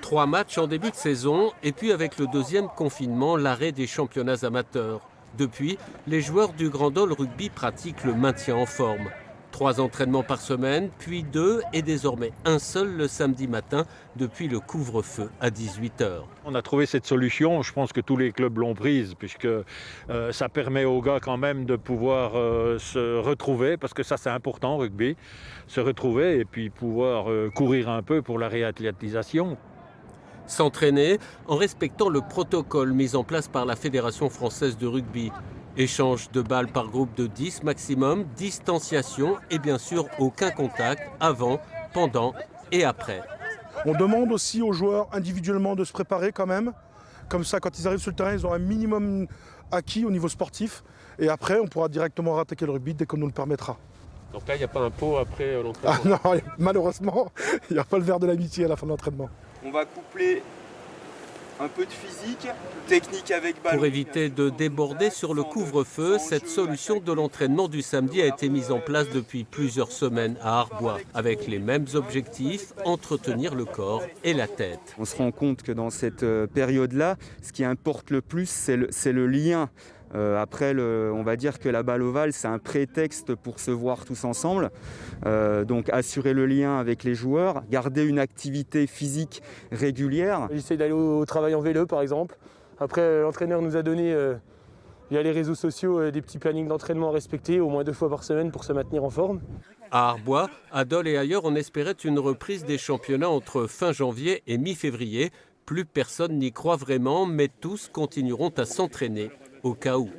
3 matchs en début de saison et puis avec le deuxième confinement, l'arrêt des championnats amateurs. Depuis, les joueurs du Grand Dole Rugby pratiquent le maintien en forme. 3 entraînements par semaine, puis 2 et désormais un seul le samedi matin depuis le couvre-feu à 18h. On a trouvé cette solution, je pense que tous les clubs l'ont prise puisque ça permet aux gars quand même de pouvoir se retrouver, parce que ça c'est important au rugby, se retrouver et puis pouvoir courir un peu pour la réathlétisation. S'entraîner en respectant le protocole mis en place par la Fédération française de rugby. Échange de balles par groupe de 10 maximum, distanciation et bien sûr aucun contact avant, pendant et après. On demande aussi aux joueurs individuellement de se préparer quand même. Comme ça, quand ils arrivent sur le terrain, ils ont un minimum acquis au niveau sportif. Et après, on pourra directement rattaquer le rugby dès qu'on nous le permettra. Donc là, il n'y a pas un pot après l'entraînement? Ah non, malheureusement, il n'y a pas le verre de l'amitié à la fin de l'entraînement. On va coupler un peu de physique, technique avec ballon. Pour éviter de déborder sur le couvre-feu, cette solution de l'entraînement du samedi a été mise en place depuis plusieurs semaines à Arbois, avec les mêmes objectifs, entretenir le corps et la tête. On se rend compte que dans cette période-là, ce qui importe le plus, c'est le lien. Après, on va dire que la balle ovale, c'est un prétexte pour se voir tous ensemble. Donc assurer le lien avec les joueurs, garder une activité physique régulière. J'essaie d'aller au travail en vélo par exemple. Après, l'entraîneur nous a donné via les réseaux sociaux des petits plannings d'entraînement à respecter au moins 2 fois par semaine pour se maintenir en forme. À Arbois, à Dole et ailleurs, on espérait une reprise des championnats entre fin janvier et mi-février. Plus personne n'y croit vraiment, mais tous continueront à s'entraîner au cas où.